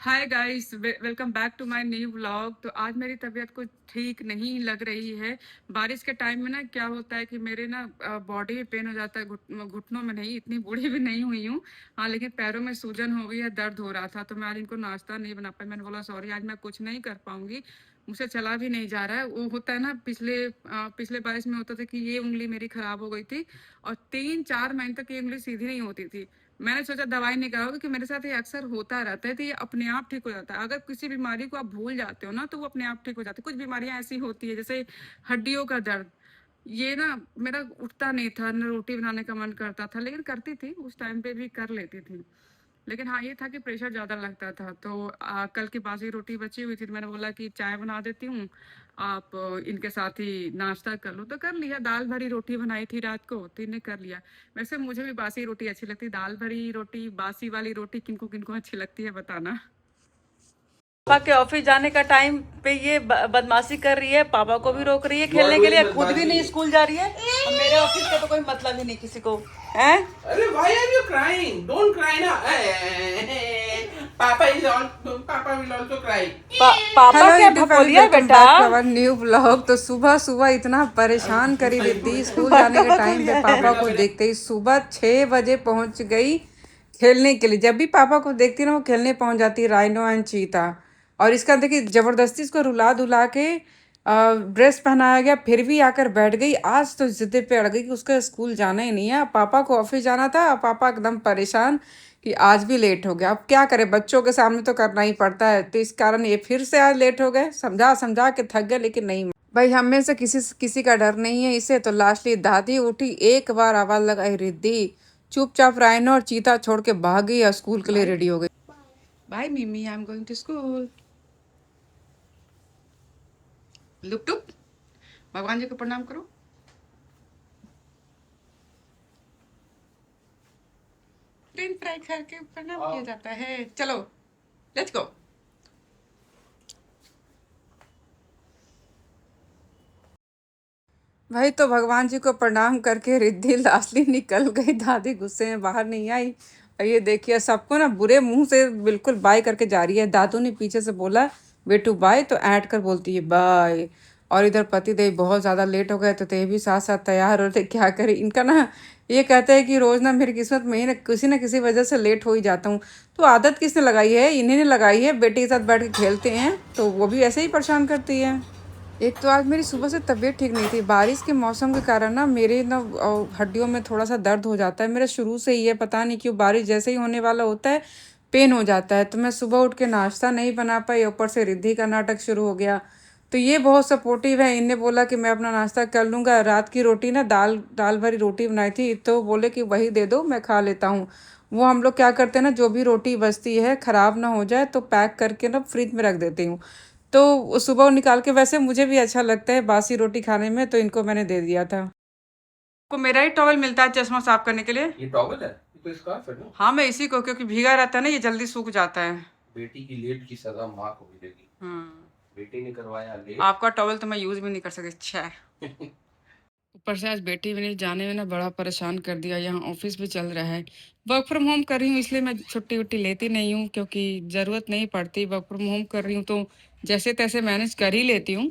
Hi guys, welcome back to my new vlog. तो आज मेरी तबीयत कुछ ठीक नहीं लग रही है। बारिश के टाइम में ना क्या होता है कि मेरे ना बॉडी में पेन हो जाता है। घुटनों में नहीं, इतनी बूढ़ी भी नहीं हुई हूँ। हाँ, लेकिन पैरों में सूजन हो गई है, दर्द हो रहा था। तो मैं आज इनको नाश्ता नहीं बना पाई। मैंने बोला सॉरी, आज मैं कुछ नहीं कर पाऊंगी, मुझसे चला भी नहीं जा रहा है। वो होता है ना, पिछले बारिश में होता था कि ये उंगली मेरी खराब हो गई थी और 3-4 महीने तक ये उंगली सीधी नहीं होती थी। मैंने सोचा दवाई नहीं कराओगे कि मेरे साथ ये अक्सर होता रहता है, तो ये अपने आप ठीक हो जाता है। अगर किसी बीमारी को आप भूल जाते हो ना, तो वो अपने आप ठीक हो जाती है। कुछ बीमारियां ऐसी होती है जैसे हड्डियों का दर्द। ये ना मेरा उठता नहीं था, न रोटी बनाने का मन करता था, लेकिन करती थी, उस टाइम पे भी कर लेती थी। लेकिन हाँ, ये था कि प्रेशर ज्यादा लगता था। तो कल की बासी रोटी बची हुई थी, तो मैंने बोला कि चाय बना देती हूँ, आप इनके साथ ही नाश्ता कर लो। तो कर लिया। दाल भरी रोटी बनाई थी रात को, तो इन्हें कर लिया। वैसे मुझे भी बासी रोटी अच्छी लगती है। दाल भरी रोटी, बासी वाली रोटी किनको किनको अच्छी लगती है बताना। पापा के ऑफिस जाने का टाइम पे ये बदमाशी कर रही है, पापा को भी रोक रही है खेलने के लिए, खुद भी नहीं स्कूल जा रही है। और मेरे ऑफिस का तो कोई मतलब ही नहीं किसी को है। अरे why are you crying? Don't cry now. Papa is on. Papa will also cry. पापा हेलो क्या यूट्यूब फैमिली, भगोलिया है वेलकम बेटा। Back to our new blog. तो सुबह सुबह इतना परेशान करी रिद्धि स्कूल जाने के टाइम पे। भगोलिया है। पापा को देखते ही सुबह 6 बजे पहुंच गई खेलने के लिए। जब भी पापा को देखती ना, वो खेलने पहुंच जाती, राइनो एंड चीता। और इसका देखिए, जबरदस्ती इसको रुला धुला के ड्रेस पहनाया गया, फिर भी आकर बैठ गई। आज तो जिद पे अड़ गई कि उसका स्कूल जाना ही नहीं है। पापा को ऑफिस जाना था, पापा एकदम परेशान कि आज भी लेट हो गया। अब क्या करे, बच्चों के सामने तो करना ही पड़ता है। तो इस कारण ये फिर से आज लेट हो गए। समझा समझा के थक गए, लेकिन नहीं। भाई, हम में से किसी किसी का डर नहीं है इसे। तो लास्टली दादी उठी, एक बार आवाज लगाई रिद्धि, चुपचाप राइनो और चीता छोड़ के भाग गई और स्कूल के लिए रेडी हो गई। Bye Mimi, I am going to school. Look टुक, भगवान जी को प्रणाम करो। फ्रेंच फ्राई करके प्रणाम किया जाता है। चलो, लेट्स गो। भाई, तो भगवान जी को प्रणाम करके रिद्धि लास्टली निकल गई। दादी गुस्से में बाहर नहीं आई। और ये देखिए, सबको ना बुरे मुंह से बिल्कुल बाय करके जा रही है। दादू ने पीछे से बोला बेटू बाय, तो ऐड कर बोलती है बाय। और इधर पति देव बहुत ज़्यादा लेट हो गए, तो ते भी साथ साथ तैयार हो रहे। क्या करे इनका ना, ये कहते हैं कि रोज़ ना मेरी किस्मत में ही ना किसी वजह से लेट हो ही जाता हूँ। तो आदत किसने लगाई है? इन्हीं ने लगाई है। बेटे के साथ बैठ के खेलते हैं तो वो भी ऐसे ही परेशान करती है। एक तो आज मेरी सुबह से तबीयत ठीक नहीं थी। बारिश के मौसम के कारण ना मेरे ना हड्डियों में थोड़ा सा दर्द हो जाता है। मेरा शुरू से ही है, पता नहीं क्यों। बारिश जैसे ही होने वाला होता है पेन हो जाता है। तो मैं सुबह उठ के नाश्ता नहीं बना पाई, ऊपर से रिद्धि का नाटक शुरू हो गया। तो ये बहुत सपोर्टिव है। इनने बोला कि मैं अपना नाश्ता कर लूँगा। रात की रोटी ना, दाल दाल भरी रोटी बनाई थी, तो बोले कि वही दे दो, मैं खा लेता हूँ। वो हम लोग क्या करते हैं ना, जो भी रोटी बचती है ख़राब ना हो जाए तो पैक करके ना फ्रिज में रख देती हूँ। तो वो सुबह निकाल के, वैसे मुझे भी अच्छा लगता है बासी रोटी खाने में, तो इनको मैंने दे दिया था। को मेरा ही टॉवल मिलता है चश्मा साफ करने के लिए। ये टॉवल है? ये तो स्कार्फ है ना? हाँ, मैं इसी को, क्योंकि भीगा रहता है ना, ये जल्दी सूख जाता है। बेटी की लेट की सजा माँ को मिलेगी। बेटी ने करवाया लेट। आपका टॉवल तो मैं यूज भी नहीं कर सकती। अच्छा है। ऊपर से आज बेटी भी नहीं, जाने में ना बड़ा परेशान कर दिया। यहाँ ऑफिस भी चल रहा है। वर्क फ्रॉम होम कर रही हूँ, इसलिए मैं छुट्टी वुट्टी लेती नहीं हूँ, क्योंकि ज़रूरत नहीं पड़ती। वर्क फ्रॉम होम कर रही हूँ तो जैसे तैसे मैनेज कर ही लेती हूँ।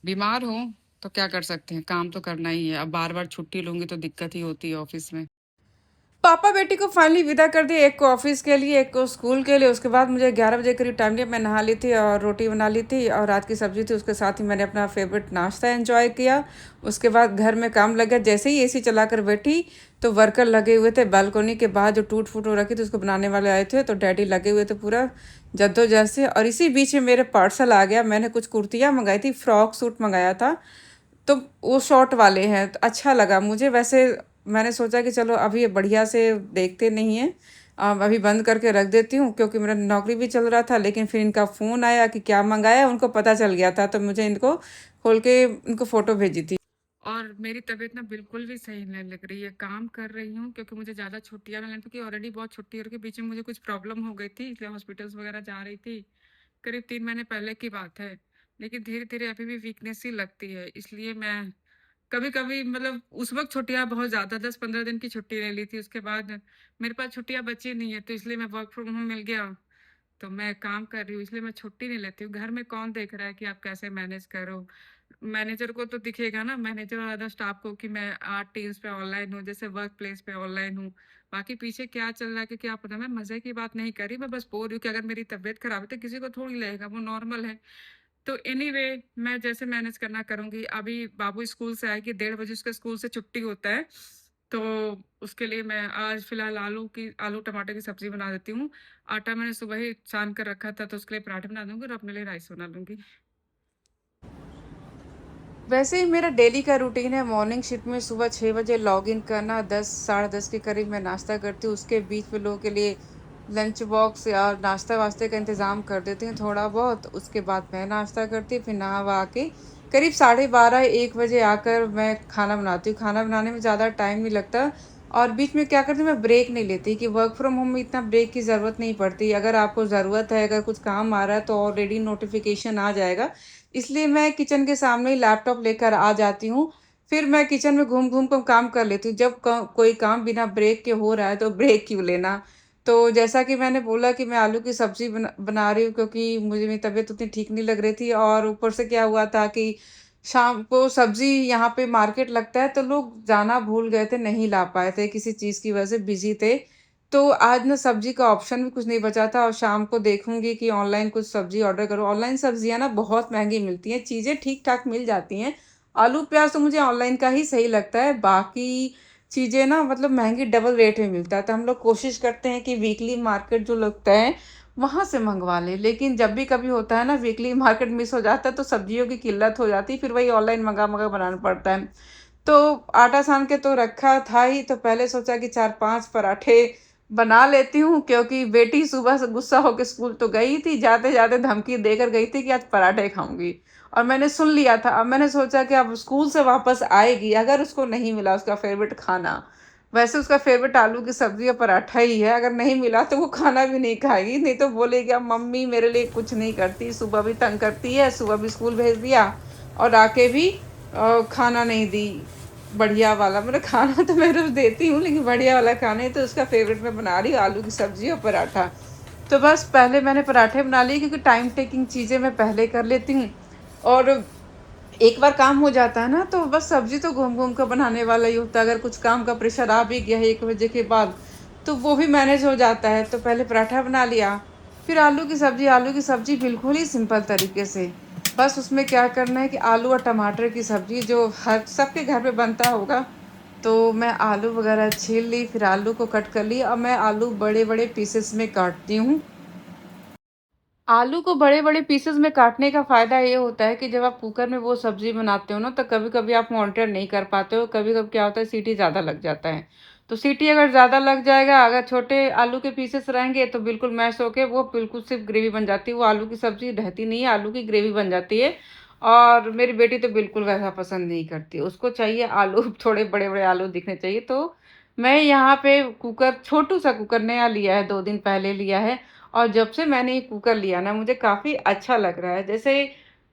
बीमार हूँ तो क्या कर सकते हैं, काम तो करना ही है। अब बार बार छुट्टी लूंगी तो दिक्कत ही होती है ऑफिस में। पापा बेटी को फाइनली विदा कर दिया, एक को ऑफिस के लिए, एक को स्कूल के लिए। उसके बाद मुझे 11 बजे करीब टाइम लिया। मैं नहा ली थी और रोटी बना ली थी और रात की सब्जी थी। उसके साथ ही मैंने अपना फेवरेट नाश्ता एंजॉय किया। उसके बाद घर में काम लग गया। जैसे ही एसी चलाकर बैठी तो वर्कर लगे हुए थे बालकोनी के बाहर, जो टूट फूट हो रखी थी उसको बनाने वाले आए थे। तो डैडी लगे हुए थे पूरा जद्दोजहद से। और इसी बीच में मेरे पार्सल आ गया। मैंने कुछ कुर्तियाँ मंगाई थी, फ्रॉक सूट मंगाया था। तो वो शॉर्ट वाले हैं, तो अच्छा लगा मुझे। वैसे मैंने सोचा कि चलो अभी ये बढ़िया से देखते नहीं हैं, अभी बंद करके रख देती हूँ, क्योंकि मेरा नौकरी भी चल रहा था। लेकिन फिर इनका फ़ोन आया कि क्या मंगाया, उनको पता चल गया था। तो मुझे इनको खोल के इनको फ़ोटो भेजी थी। और मेरी तबीयत ना बिल्कुल भी सही नहीं लग रही है। काम कर रही हूँ क्योंकि मुझे ज़्यादा छुट्टियाँ ना लें, क्योंकि ऑलरेडी बहुत छुट्टी के बीच में मुझे कुछ प्रॉब्लम हो गई थी, इसलिए हॉस्पिटल्स वगैरह जा रही थी। करीब 3 महीने पहले की बात है। लेकिन धीरे धीरे अभी भी वीकनेस ही लगती है, इसलिए मैं कभी कभी, मतलब उस वक्त छुट्टियां बहुत ज़्यादा, 10-15 दिन की छुट्टी ले ली थी। उसके बाद मेरे पास छुट्टियां बची नहीं है, तो इसलिए मैं वर्क फ्रॉम होम मिल गया तो मैं काम कर रही हूँ इसलिए मैं छुट्टी नहीं लेती हूँ। घर में कौन देख रहा है कि आप कैसे मैनेज करो? मैनेजर को तो दिखेगा ना, मैनेजर और अदर स्टाफ को, कि मैं टीम्स पे ऑनलाइन हूँ, जैसे वर्क प्लेस पे ऑनलाइन हूँ। बाकी पीछे क्या चल रहा है कि क्या पता। मैं मज़े की बात नहीं कर रही, मैं बस बोल रही हूँ कि अगर मेरी तबीयत खराब है तो किसी को थोड़ी लगेगा, वो नॉर्मल है। तो एनीवे मैं जैसे मैनेज करना करूँगी। अभी बाबू स्कूल से आएगी, 1:30 बजे उसका स्कूल से छुट्टी होता है। तो उसके लिए मैं आज फ़िलहाल आलू टमाटर की सब्ज़ी बना देती हूँ। आटा मैंने सुबह ही सान कर रखा था, तो उसके लिए पराठे बना दूँगी और अपने लिए राइस बना लूँगी। वैसे ही मेरा डेली का रूटीन है, मॉर्निंग शिफ्ट में सुबह 6 बजे लॉगिन करना, 10 साढ़े 10 के करीब मैं नाश्ता करती हूँ। उसके बीच में लोगों के लिए लंच बॉक्स या नाश्ता-वास्ते का इंतज़ाम कर देती हूँ थोड़ा बहुत। उसके बाद मैं नाश्ता करती हूँ, फिर नहा-वहा के करीब साढ़े 12 1 बजे आकर मैं खाना बनाती हूँ। खाना बनाने में ज़्यादा टाइम नहीं लगता और बीच में क्या करती हूँ, मैं ब्रेक नहीं लेती कि वर्क फ्रॉम होम में इतना ब्रेक की ज़रूरत नहीं पड़ती। अगर आपको ज़रूरत है, अगर कुछ काम आ रहा है तो ऑलरेडी नोटिफ़िकेशन आ जाएगा। इसलिए मैं किचन के सामने ही लैपटॉप लेकर आ जाती हूँ। फिर मैं किचन में घूम-घूम कर काम कर लेती हूँ। जब क कोई काम बिना ब्रेक के हो रहा है तो ब्रेक क्यों लेना? तो जैसा कि मैंने बोला कि मैं आलू की सब्ज़ी बना रही हूँ क्योंकि मुझे मेरी तबीयत उतनी ठीक नहीं लग रही थी और ऊपर से क्या हुआ था कि शाम को सब्ज़ी यहाँ पे मार्केट लगता है तो लोग जाना भूल गए थे, नहीं ला पाए थे, किसी चीज़ की वजह से बिज़ी थे। तो आज ना सब्ज़ी का ऑप्शन भी कुछ नहीं बचा था और शाम को देखूँगी कि ऑनलाइन कुछ सब्ज़ी ऑर्डर करूँ। ऑनलाइन सब्ज़ियाँ ना बहुत महँगी मिलती हैं, चीज़ें ठीक-ठाक मिल जाती हैं। आलू, प्याज़ तो मुझे ऑनलाइन का ही सही लगता है, बाकी चीज़ें ना मतलब महँगी डबल रेट में मिलता है। तो हम लोग कोशिश करते हैं कि वीकली मार्केट जो लगता है, वहाँ से मँगवा लें। लेकिन जब भी कभी होता है ना वीकली मार्केट मिस हो जाता है तो सब्ज़ियों की किल्लत हो जाती है, फिर वही ऑनलाइन मँगा-मँगा बनाना पड़ता है। तो आटा सान के तो रखा था ही, तो पहले सोचा कि 4-5 पराठे बना लेती हूँ क्योंकि बेटी सुबह से गुस्सा होके स्कूल तो गई थी, जाते-जाते धमकी देकर गई थी कि आज पराठे खाऊँगी और मैंने सुन लिया था। अब मैंने सोचा कि अब स्कूल से वापस आएगी, अगर उसको नहीं मिला उसका फ़ेवरेट खाना, वैसे उसका फ़ेवरेट आलू की सब्ज़ी और पराठा ही है, अगर नहीं मिला तो वो खाना भी नहीं खाएगी, नहीं तो बोलेगी अब मम्मी मेरे लिए कुछ नहीं करती, सुबह भी तंग करती है, सुबह भी स्कूल भेज दिया और आके भी खाना नहीं दी बढ़िया वाला। मतलब खाना तो मैं रोज़ देती हूँ, लेकिन बढ़िया वाला खाना है तो उसका फ़ेवरेट मैं बना रही हूँ आलू की सब्ज़ी और पराठा। तो बस पहले मैंने पराठे बना लिए क्योंकि टाइम टेकिंग चीज़ें मैं पहले कर लेती हूँ और एक बार काम हो जाता है ना तो बस सब्ज़ी तो घूम-घूम कर बनाने वाला ही होता है। अगर कुछ काम का प्रेशर आ भी गया है 1 बजे के बाद, तो वो भी मैनेज हो जाता है। तो पहले पराठा बना लिया, फिर आलू की सब्ज़ी बिल्कुल ही सिंपल तरीके से। बस उसमें क्या करना है कि आलू और टमाटर की सब्ज़ी जो हर सबके घर पे बनता होगा, तो मैं आलू वग़ैरह छील ली, फिर आलू को कट कर ली। अब मैं आलू बड़े-बड़े पीसेस में काटती हूँ। आलू को बड़े-बड़े पीसेज़ में काटने का फ़ायदा ये होता है कि जब आप कुकर में वो सब्ज़ी बनाते हो ना, तो कभी-कभी आप मॉनिटर नहीं कर पाते हो, कभी-कभी क्या होता है सीटी ज़्यादा लग जाता है। तो सीटी अगर ज़्यादा लग जाएगा, अगर छोटे आलू के पीसेस रहेंगे तो बिल्कुल मैश होके वो बिल्कुल सिर्फ़ ग्रेवी बन जाती है, वो आलू की सब्ज़ी रहती नहीं है, आलू की ग्रेवी बन जाती है। और मेरी बेटी तो बिल्कुल वैसा पसंद नहीं करती, उसको चाहिए आलू थोड़े बड़े-बड़े आलू दिखने चाहिए। तो मैं यहाँ पे कुकर छोटू-सा कुकर नया लिया है, 2 दिन पहले लिया है और जब से मैंने ये कुकर लिया ना मुझे काफ़ी अच्छा लग रहा है। जैसे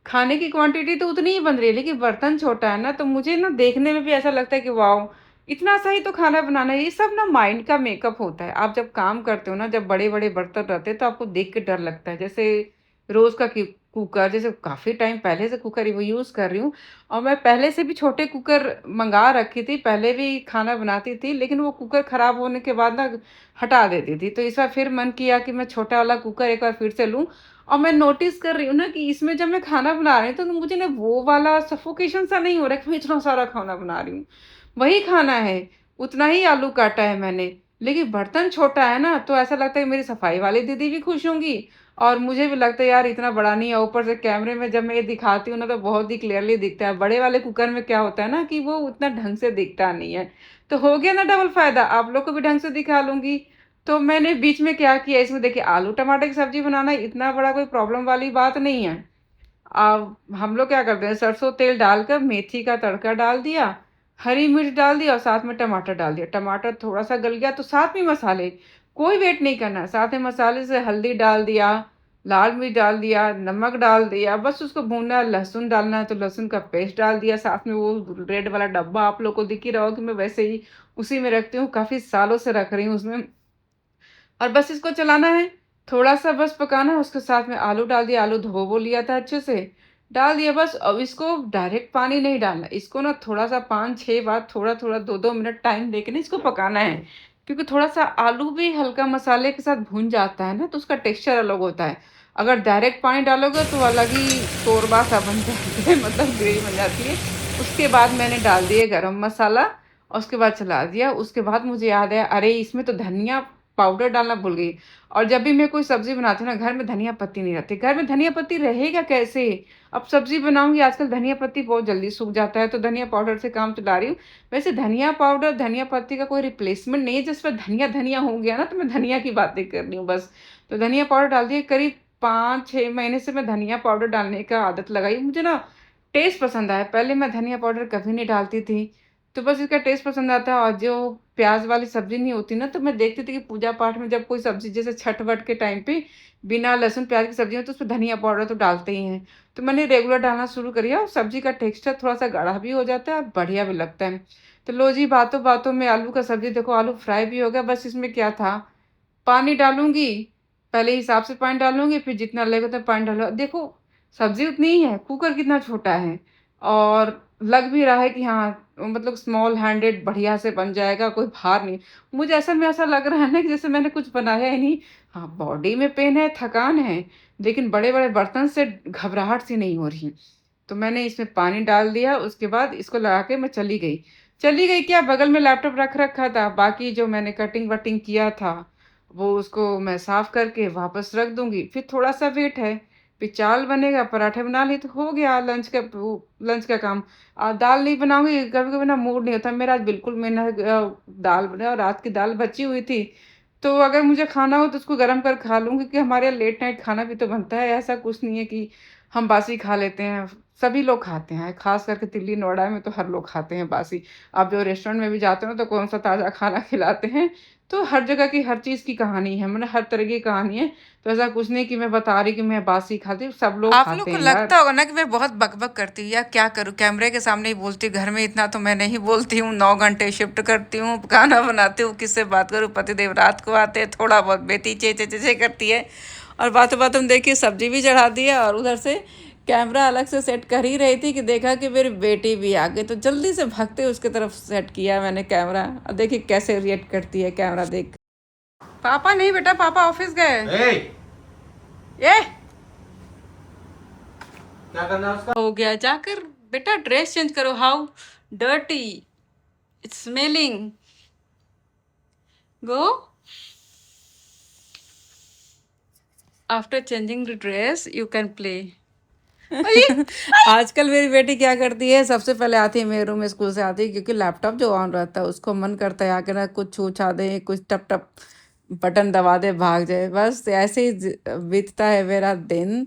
खाने की क्वांटिटी तो उतनी ही बन रही है लेकिन बर्तन छोटा है ना तो मुझे ना देखने में भी ऐसा लगता है कि वाओ! इतना सा ही तो खाना बनाना है। ये सब ना माइंड का मेकअप होता है। आप जब काम करते हो ना, जब बड़े-बड़े बर्तन रहते हैं तो आपको देख के डर लगता है। जैसे रोज़ का कुकर, जैसे काफ़ी टाइम पहले से कुकर वो यूज़ कर रही हूँ और मैं पहले से भी छोटे कुकर मँगा रखी थी, पहले भी खाना बनाती थी लेकिन वो कुकर खराब होने के बाद ना हटा देती थी। तो इस बार फिर मन किया कि मैं छोटा वाला कुकर एक बार फिर से लूँ और मैं नोटिस कर रही हूँ ना कि इसमें जब मैं खाना बना रही हूँ तो मुझे ना वो वाला सफोकेशन सा नहीं हो रहा है कि मैं इतना सारा खाना बना रही हूँ। वही खाना है, उतना ही आलू काटा है मैंने, लेकिन बर्तन छोटा है ना तो ऐसा लगता है कि मेरी सफाई वाली दीदी भी खुश होंगी और मुझे भी लगता है यार इतना बड़ा नहीं है। ऊपर से कैमरे में जब मैं ये दिखाती हूँ ना तो बहुत ही क्लियरली दिखता है। बड़े वाले कुकर में क्या होता है ना कि वो उतना ढंग से दिखता नहीं है। तो हो गया ना डबल फ़ायदा, आप लोग को भी ढंग से दिखा लूँगी। तो मैंने बीच में क्या किया, इसमें देखिए आलू टमाटर की सब्ज़ी बनाना इतना बड़ा कोई प्रॉब्लम वाली बात नहीं है। अब हम लोग क्या करते हैं, सरसों तेल डालकर मेथी का तड़का डाल दिया, हरी मिर्च डाल दिया और साथ में टमाटर डाल दिया। टमाटर थोड़ा-सा गल गया तो साथ में मसाले, कोई वेट नहीं करना है, साथ में मसाले से हल्दी डाल दिया, लाल मिर्च डाल दिया, नमक डाल दिया, बस उसको भूनना है। लहसुन डालना है तो लहसुन का पेस्ट डाल दिया, साथ में वो रेड वाला डब्बा आप लोग को दिख ही रहा होगा कि मैं वैसे ही उसी में रखती हूँ, काफ़ी सालों से रख रही हूँ उसमें। और बस इसको चलाना है। थोड़ा सा बस पकाना, उसके साथ में आलू डाल दिया, आलू धो वो लिया था अच्छे से, डाल दिया बस। अब इसको डायरेक्ट पानी नहीं डालना, इसको ना थोड़ा सा 5-6 बार थोड़ा थोड़ा 2-2 मिनट टाइम देके ना इसको पकाना है, क्योंकि थोड़ा सा आलू भी हल्का मसाले के साथ भून जाता है ना, तो उसका टेक्सचर अलग होता है। अगर डायरेक्ट पानी डालोगे तो अलग ही शोरबा सा बन जाती है, मतलब ग्रेवी बन जाती है। उसके बाद मैंने डाल दिए गरम मसाला और उसके बाद चला दिया। उसके बाद मुझे याद है, अरे इसमें तो धनिया पाउडर डालना भूल गई। और जब भी मैं कोई सब्ज़ी बनाती हूँ ना, घर में धनिया पत्ती नहीं रहती। घर में धनिया पत्ती रहेगा कैसे? अब सब्ज़ी बनाऊँगी, आजकल धनिया पत्ती बहुत जल्दी सूख जाता है, तो धनिया पाउडर से काम चला रही हूँ। वैसे धनिया पाउडर, धनिया पत्ती का कोई रिप्लेसमेंट नहीं है, जिस पर धनिया धनिया हो गया ना, तो मैं धनिया की बातें कर रही हूँ बस। तो धनिया पाउडर डाल दिए, करीब 5-6 महीने से मैं धनिया पाउडर डालने का आदत लगाई। मुझे ना टेस्ट पसंद आया, पहले मैं धनिया पाउडर कभी नहीं डालती थी, तो बस इसका टेस्ट पसंद आता है। और जो प्याज़ वाली सब्ज़ी नहीं होती ना, तो मैं देखती थी कि पूजा पाठ में जब कोई सब्ज़ी जैसे छठ-वठ के टाइम पे बिना लहसुन प्याज़ की सब्ज़ी हो, तो उसमें धनिया पाउडर तो डालते ही हैं। तो मैंने रेगुलर डालना शुरू कर दिया और सब्ज़ी का टेक्सचर थोड़ा-सा गाढ़ा भी हो जाता है और बढ़िया भी लगता है। तो लो जी, बातों-बातों में आलू का सब्ज़ी, देखो आलू फ्राई भी हो गया। बस इसमें क्या था, पानी डालूँगी, पहले हिसाब से पानी डालूँगी, फिर जितना लगेगा उतना पानी डालूँ। देखो, सब्ज़ी उतनी ही है, कुकर कितना छोटा है और लग भी रहा है कि हाँ, मतलब स्मॉल हैंडेड बढ़िया से बन जाएगा, कोई भार नहीं। मुझे ऐसा में ऐसा लग रहा है ना कि जैसे मैंने कुछ बनाया ही नहीं। हाँ, बॉडी में पेन है, थकान है, लेकिन बड़े-बड़े बर्तन से घबराहट सी नहीं हो रही। तो मैंने इसमें पानी डाल दिया, उसके बाद इसको लगा के मैं चली गई। चली गई क्या, बगल में लैपटॉप रख रखा था, बाकी जो मैंने कटिंग-वटिंग किया था, वो उसको मैं साफ़ करके वापस रख दूँगी। फिर थोड़ा-सा वेट है, फिर चावल बनेगा, पराठे बना लिए तो हो गया लंच का काम। दाल नहीं बनाऊँगी, कभी-कभी ना मूड नहीं होता मेरा, आज बिल्कुल मैंने दाल बनाई और रात की दाल बची हुई थी, तो अगर मुझे खाना हो तो उसको गरम कर खा लूँ, क्योंकि हमारे यहाँ लेट नाइट खाना भी तो बनता है, ऐसा कुछ नहीं है कि हम बासी खा लेते हैं। सभी लोग खाते हैं, ख़ास करके दिल्ली, नोएडा में तो हर लोग खाते हैं बासी। आप जो रेस्टोरेंट में भी जाते हो ना, तो कौन-सा ताज़ा खाना खिलाते हैं। तो हर जगह की हर चीज़ की कहानी है, मतलब हर तरह की कहानी है। तो ऐसा कुछ नहीं कि मैं बता रही कि मैं बासी खाती हूँ, सब लोग आप लोग खाते को हैं यार। लगता होगा ना कि मैं बहुत बकबक करती हूँ, या क्या करूँ, कैमरे के सामने ही बोलती हूँ, घर में इतना तो मैं नहीं बोलती हूँ। 9 घंटे शिफ्ट करती हूँ, खाना बनाती हूँ, किससे बात करूँ, पतिदेव रात को आते हैं, थोड़ा बहुत बेटी चे चे चे चे करती है। और बातों बातों में देखिए सब्जी भी चढ़ा दी है, और उधर से कैमरा अलग से सेट कर ही रही थी कि देखा कि मेरी बेटी भी आ गई, तो जल्दी से भागते उसकी तरफ सेट किया मैंने कैमरा। और देखिए कैसे रिएक्ट करती है कैमरा देख। पापा नहीं बेटा, पापा ऑफिस गए। ये क्या करना है उसका? हो गया, जाकर बेटा ड्रेस चेंज करो। How dirty it's smelling. Go after changing the dress you can play. आजकल मेरी बेटी क्या करती है, सबसे पहले आती है मेरे रूम में, स्कूल से आती है, क्योंकि लैपटॉप जो ऑन रहता है उसको मन करता है आके ना कुछ छू छा दे, कुछ टप टप बटन दबा दे, भाग जाए। बस ऐसे ही बीतता है मेरा दिन।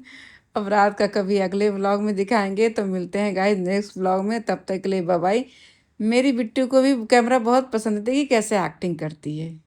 अब रात का कभी अगले व्लॉग में दिखाएंगे, तो मिलते हैं गाइस नेक्स्ट व्लॉग में, तब तक के लिए बाय बाय। मेरी बिट्टू को भी कैमरा बहुत पसंद है, देखिए कैसे एक्टिंग करती है।